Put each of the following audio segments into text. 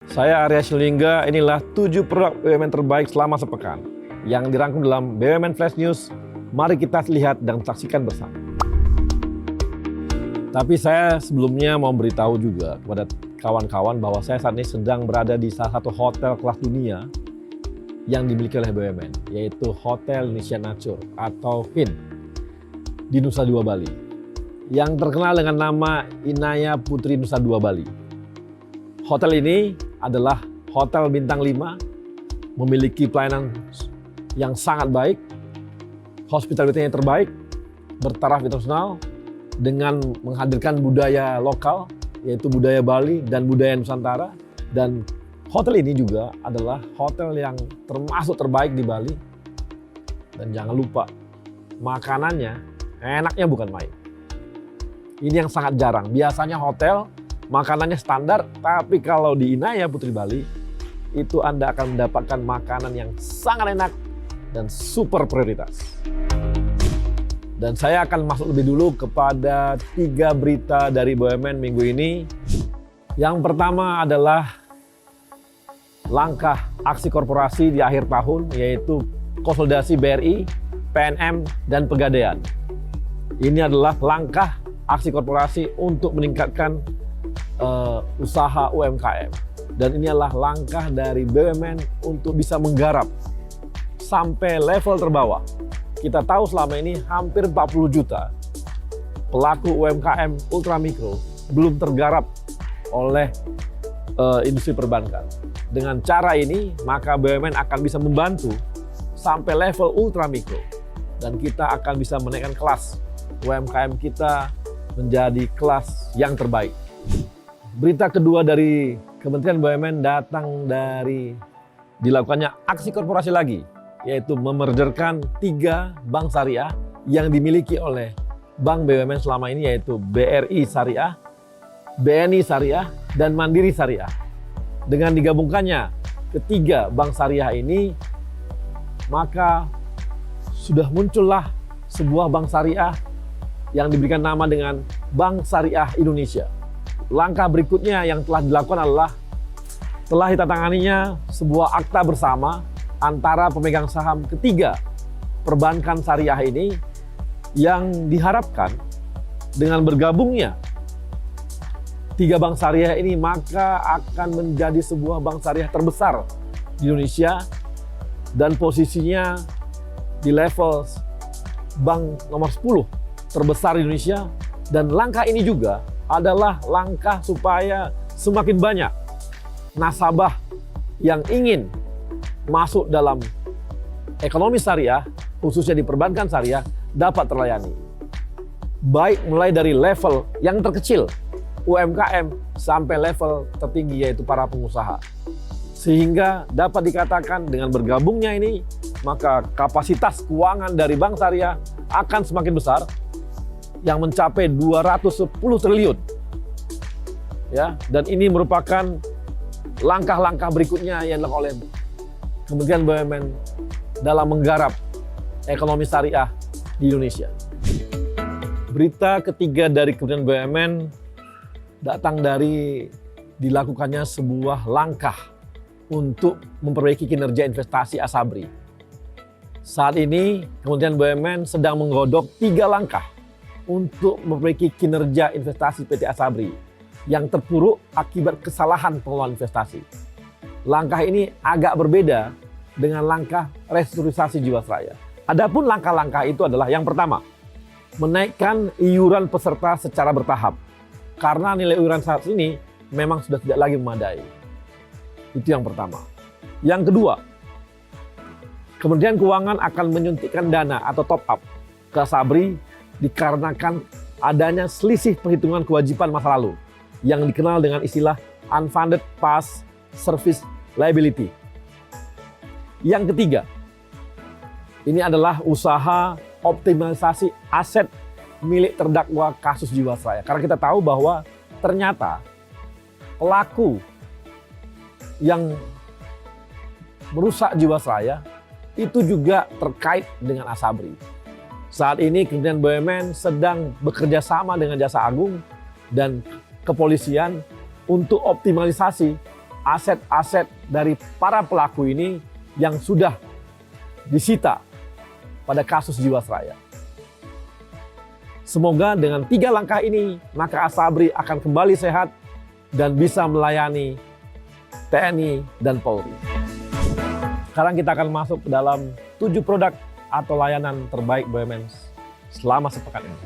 Saya Arya Sinulinga, inilah 7 produk BUMN terbaik selama sepekan yang dirangkum dalam BUMN Flash News. Mari kita lihat dan saksikan bersama. Tapi saya sebelumnya mau beritahu juga kepada kawan-kawan bahwa saya saat ini sedang berada di salah satu hotel kelas dunia yang dimiliki oleh BUMN, yaitu Hotel Indonesia Natur atau HIN di Nusa Dua Bali, yang terkenal dengan nama Inaya Putri Nusa Dua Bali. Hotel ini adalah hotel bintang 5, memiliki pelayanan yang sangat baik, hospitality yang terbaik, bertaraf internasional, dengan menghadirkan budaya lokal, yaitu budaya Bali dan budaya Nusantara. Dan hotel ini juga adalah hotel yang termasuk terbaik di Bali. Dan jangan lupa, makanannya enaknya bukan main. Ini yang sangat jarang. Biasanya hotel makanannya standar, tapi kalau di Inaya Putri Bali, itu Anda akan mendapatkan makanan yang sangat enak dan super prioritas. Dan saya akan masuk lebih dulu kepada 3 berita dari BUMN minggu ini. Yang pertama adalah langkah aksi korporasi di akhir tahun, yaitu konsolidasi BRI, PNM, dan Pegadaian. Ini adalah langkah aksi korporasi untuk meningkatkan usaha UMKM. Dan ini adalah langkah dari BUMN untuk bisa menggarap sampai level terbawah. Kita tahu selama ini hampir 40 juta pelaku UMKM ultramikro belum tergarap oleh industri perbankan. Dengan cara ini, maka BUMN akan bisa membantu sampai level ultramikro. Dan kita akan bisa menaikkan kelas UMKM kita menjadi kelas yang terbaik. Berita kedua dari Kementerian BUMN datang dari dilakukannya aksi korporasi lagi, yaitu memergerkan 3 bank syariah yang dimiliki oleh bank BUMN selama ini, yaitu BRI Syariah, BNI Syariah, dan Mandiri Syariah. Dengan digabungkannya ketiga bank syariah ini, maka sudah muncullah sebuah bank syariah yang diberikan nama dengan Bank Syariah Indonesia. Langkah berikutnya yang telah dilakukan adalah telah ditandatanganinya sebuah akta bersama antara pemegang saham ketiga perbankan syariah ini, yang diharapkan dengan bergabungnya 3 bank syariah ini maka akan menjadi sebuah bank syariah terbesar di Indonesia dan posisinya di level bank nomor 10 terbesar di Indonesia. Dan langkah ini juga adalah langkah supaya semakin banyak nasabah yang ingin masuk dalam ekonomi syariah, khususnya di perbankan syariah, dapat terlayani. Baik mulai dari level yang terkecil, UMKM, sampai level tertinggi, yaitu para pengusaha. Sehingga dapat dikatakan dengan bergabungnya ini, maka kapasitas keuangan dari bank syariah akan semakin besar, yang mencapai 210 triliun. Ya, dan ini merupakan langkah-langkah berikutnya yang dilakukan oleh Kementerian BUMN dalam menggarap ekonomi syariah di Indonesia. Berita ketiga dari Kementerian BUMN datang dari dilakukannya sebuah langkah untuk memperbaiki kinerja investasi Asabri. Saat ini Kementerian BUMN sedang menggodok 3 langkah untuk memperbaiki kinerja investasi PT Asabri yang terpuruk akibat kesalahan pengelolaan investasi. Langkah ini agak berbeda dengan langkah restrukturisasi Jiwasraya. Adapun langkah-langkah itu adalah yang pertama, menaikkan iuran peserta secara bertahap. Karena nilai iuran saat ini memang sudah tidak lagi memadai. Itu yang pertama. Yang kedua, Kementerian Keuangan akan menyuntikkan dana atau top up ke Asabri dikarenakan adanya selisih perhitungan kewajiban masa lalu yang dikenal dengan istilah unfunded past service liability. Yang ketiga, ini adalah usaha optimalisasi aset milik terdakwa kasus Jiwasraya. Karena kita tahu bahwa ternyata pelaku yang merusak Jiwasraya itu juga terkait dengan Asabri. Saat ini Kementerian BUMN sedang bekerja sama dengan Jaksa Agung dan kepolisian untuk optimalisasi aset-aset dari para pelaku ini yang sudah disita pada kasus Jiwasraya. Semoga dengan 3 langkah ini, maka Asabri akan kembali sehat dan bisa melayani TNI dan Polri. Sekarang kita akan masuk ke dalam 7 produk atau layanan terbaik BUMN selama sepekan ini.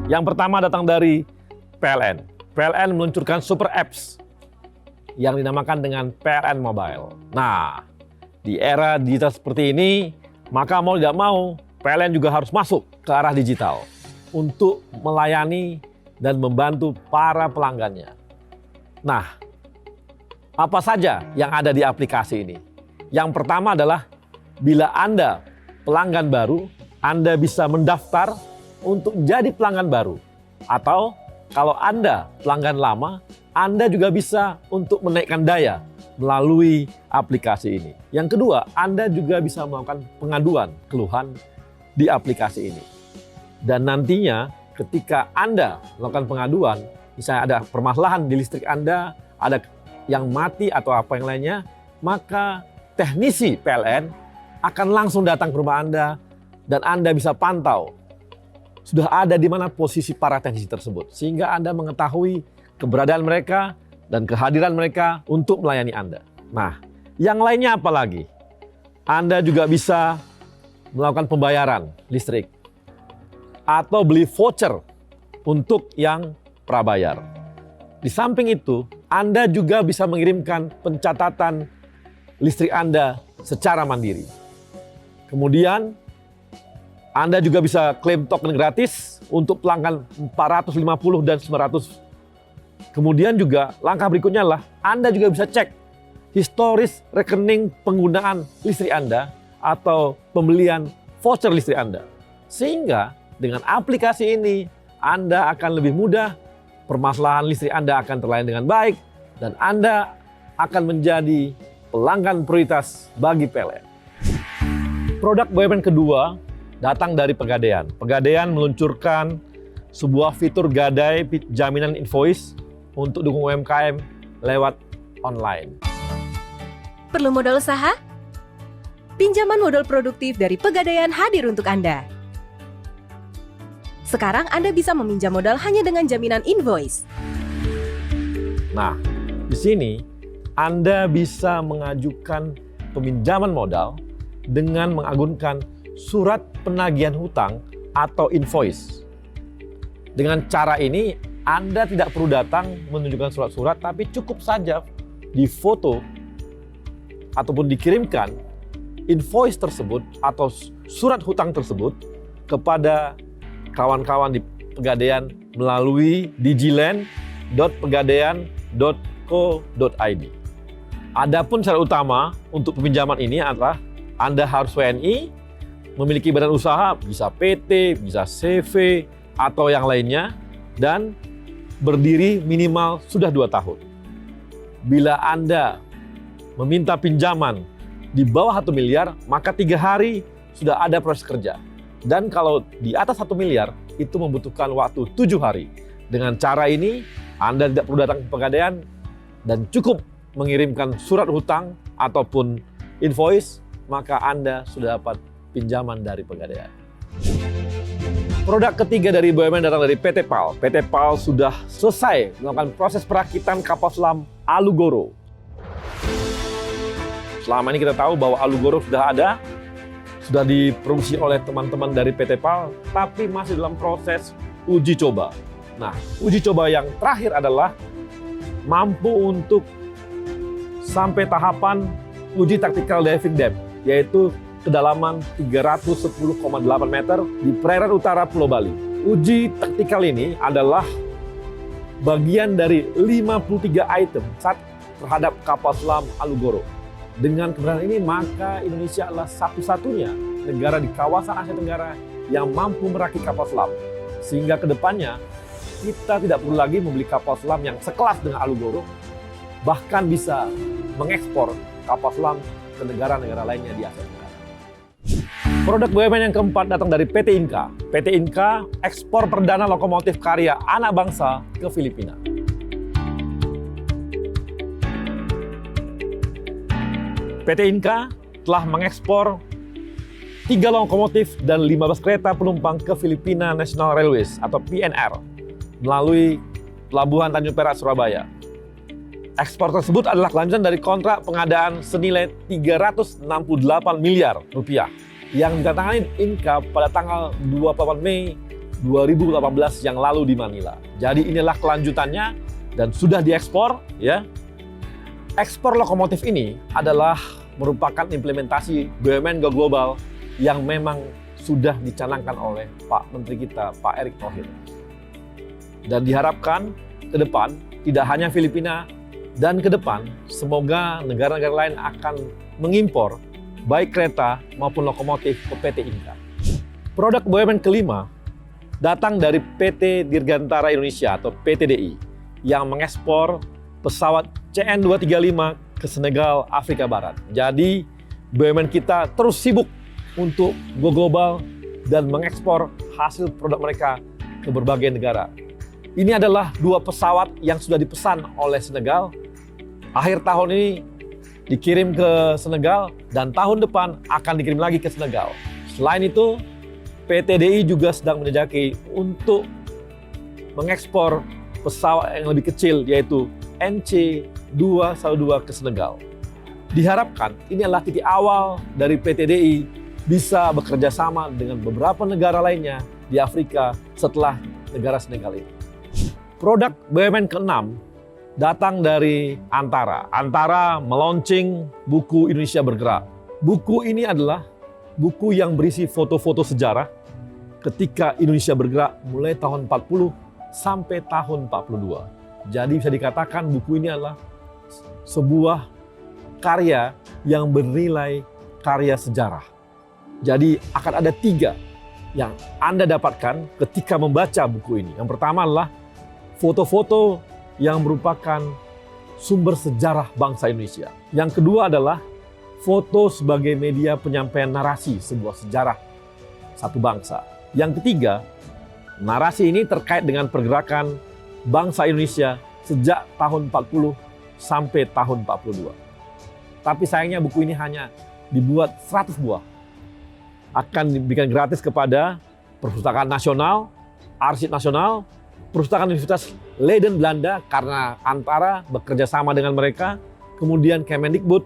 Yang pertama datang dari PLN. PLN meluncurkan super apps yang dinamakan dengan PLN Mobile. Nah, di era digital seperti ini, maka mau tidak mau PLN juga harus masuk ke arah digital untuk melayani dan membantu para pelanggannya. Nah, apa saja yang ada di aplikasi ini? Yang pertama adalah bila Anda pelanggan baru, Anda bisa mendaftar untuk jadi pelanggan baru. Atau kalau Anda pelanggan lama, Anda juga bisa untuk menaikkan daya melalui aplikasi ini. Yang kedua, Anda juga bisa melakukan pengaduan keluhan di aplikasi ini. Dan nantinya ketika Anda melakukan pengaduan, misalnya ada permasalahan di listrik Anda, ada yang mati atau apa yang lainnya, maka teknisi PLN akan langsung datang ke rumah Anda dan Anda bisa pantau sudah ada di mana posisi para teknisi tersebut. Sehingga Anda mengetahui keberadaan mereka dan kehadiran mereka untuk melayani Anda. Nah, yang lainnya apa lagi? Anda juga bisa melakukan pembayaran listrik atau beli voucher untuk yang prabayar. Di samping itu, Anda juga bisa mengirimkan pencatatan listrik Anda secara mandiri. Kemudian, Anda juga bisa klaim token gratis untuk pelanggan 450 dan 900. Kemudian juga langkah berikutnya adalah Anda juga bisa cek historis rekening penggunaan listrik Anda atau pembelian voucher listrik Anda. Sehingga dengan aplikasi ini Anda akan lebih mudah, permasalahan listrik Anda akan terlayani dengan baik, dan Anda akan menjadi pelanggan prioritas bagi PLN. Produk BUMN kedua datang dari Pegadaian. Pegadaian meluncurkan sebuah fitur gadai jaminan invoice untuk dukung UMKM lewat online. Perlu modal usaha? Pinjaman modal produktif dari Pegadaian hadir untuk Anda. Sekarang Anda bisa meminjam modal hanya dengan jaminan invoice. Nah, di sini Anda bisa mengajukan peminjaman modal dengan mengagunkan surat penagihan hutang atau invoice. Dengan cara ini, Anda tidak perlu datang menunjukkan surat-surat, tapi cukup saja difoto ataupun dikirimkan invoice tersebut atau surat hutang tersebut kepada kawan-kawan di Pegadaian melalui digiland.pegadaian.co.id. Adapun syarat utama untuk peminjaman ini adalah Anda harus WNI, memiliki badan usaha, bisa PT, bisa CV, atau yang lainnya, dan berdiri minimal sudah 2 tahun. Bila Anda meminta pinjaman di bawah 1 miliar, maka 3 hari sudah ada proses kerja. Dan kalau di atas 1 miliar, itu membutuhkan waktu 7 hari. Dengan cara ini, Anda tidak perlu datang ke Pegadaian dan cukup mengirimkan surat hutang ataupun invoice, maka Anda sudah dapat pinjaman dari Pegadaian. Produk ketiga dari BUMN datang dari PT PAL. PT PAL sudah selesai melakukan proses perakitan kapal selam Alugoro. Selama ini kita tahu bahwa Alugoro sudah ada, sudah diproduksi oleh teman-teman dari PT PAL, tapi masih dalam proses uji coba. Nah, uji coba yang terakhir adalah mampu untuk sampai tahapan uji tactical diving depth, yaitu kedalaman 310,8 meter di perairan utara Pulau Bali. Uji taktikal ini adalah bagian dari 53 item terhadap kapal selam Alugoro. Dengan keberadaan ini, maka Indonesia adalah satu-satunya negara di kawasan Asia Tenggara yang mampu merakit kapal selam. Sehingga kedepannya, kita tidak perlu lagi membeli kapal selam yang sekelas dengan Alugoro, bahkan bisa mengekspor kapal selam ke negara-negara lainnya di Asia Tenggara. Produk BUMN yang keempat datang dari PT Inka. PT Inka ekspor perdana lokomotif karya anak bangsa ke Filipina. PT Inka telah mengekspor 3 lokomotif dan 15 kereta penumpang ke Filipina National Railways atau PNR melalui Pelabuhan Tanjung Perak, Surabaya. Ekspor tersebut adalah kelanjutan dari kontrak pengadaan senilai 368 miliar rupiah yang ditandatangani Inka pada tanggal 28 Mei 2018 yang lalu di Manila. Jadi inilah kelanjutannya dan sudah diekspor ya. Ekspor lokomotif ini adalah merupakan implementasi BUMN Go Global yang memang sudah dicanangkan oleh Pak Menteri kita, Pak Erick Thohir. Dan diharapkan ke depan tidak hanya Filipina dan ke depan semoga negara-negara lain akan mengimpor baik kereta maupun lokomotif ke PT Inka. Produk BUMN kelima datang dari PT Dirgantara Indonesia atau PTDI yang mengekspor pesawat CN235 ke Senegal, Afrika Barat. Jadi BUMN kita terus sibuk untuk go global dan mengekspor hasil produk mereka ke berbagai negara. Ini adalah 2 pesawat yang sudah dipesan oleh Senegal. Akhir tahun ini dikirim ke Senegal dan tahun depan akan dikirim lagi ke Senegal. Selain itu, PTDI juga sedang menjajaki untuk mengekspor pesawat yang lebih kecil yaitu NC212 ke Senegal. Diharapkan ini adalah titik awal dari PTDI bisa bekerja sama dengan beberapa negara lainnya di Afrika setelah negara Senegal ini. Produk BUMN ke-6 datang dari Antara. Antara meluncing buku Indonesia Bergerak. Buku ini adalah buku yang berisi foto-foto sejarah ketika Indonesia bergerak mulai tahun 40 sampai tahun 42. Jadi bisa dikatakan buku ini adalah sebuah karya yang bernilai karya sejarah. Jadi akan ada 3 yang Anda dapatkan ketika membaca buku ini. Yang pertama adalah foto-foto yang merupakan sumber sejarah bangsa Indonesia. Yang kedua adalah foto sebagai media penyampaian narasi sebuah sejarah satu bangsa. Yang ketiga, narasi ini terkait dengan pergerakan bangsa Indonesia sejak tahun 40 sampai tahun 42. Tapi sayangnya buku ini hanya dibuat 100 buah. Akan diberikan gratis kepada Perpustakaan Nasional, Arsip Nasional, Perpustakaan Universitas Leiden Belanda karena Antara bekerja sama dengan mereka, kemudian Kemendikbud,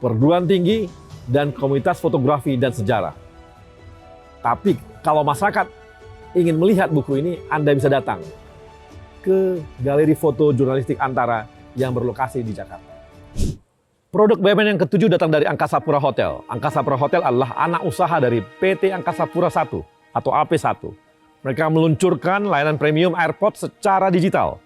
perguruan tinggi, dan komunitas fotografi dan sejarah. Tapi kalau masyarakat ingin melihat buku ini, Anda bisa datang ke Galeri Foto Jurnalistik Antara yang berlokasi di Jakarta. Produk BUMN yang ke-7 datang dari Angkasa Pura Hotel. Angkasa Pura Hotel adalah anak usaha dari PT Angkasa Pura I atau AP1. Mereka meluncurkan layanan premium airport secara digital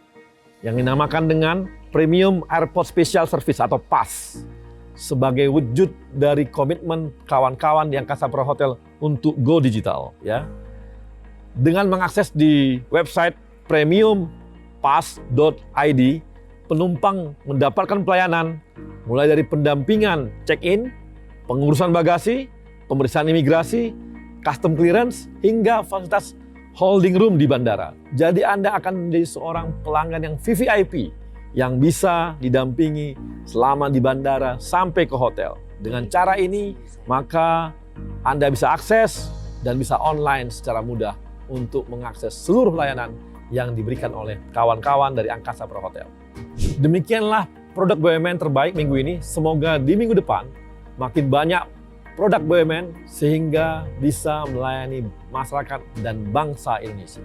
yang dinamakan dengan Premium Airport Special Service atau PAS sebagai wujud dari komitmen kawan-kawan di Angkasa Pura Hotel untuk go digital. Ya. Dengan mengakses di website premiumpass.id, penumpang mendapatkan pelayanan mulai dari pendampingan check-in, pengurusan bagasi, pemeriksaan imigrasi, custom clearance, hingga fasilitas holding room di bandara. Jadi Anda akan menjadi seorang pelanggan yang VVIP yang bisa didampingi selama di bandara sampai ke hotel. Dengan cara ini, maka Anda bisa akses dan bisa online secara mudah untuk mengakses seluruh layanan yang diberikan oleh kawan-kawan dari Angkasa Pura Hotel. Demikianlah produk BUMN terbaik minggu ini. Semoga di minggu depan makin banyak produk BUMN sehingga bisa melayani masyarakat dan bangsa Indonesia.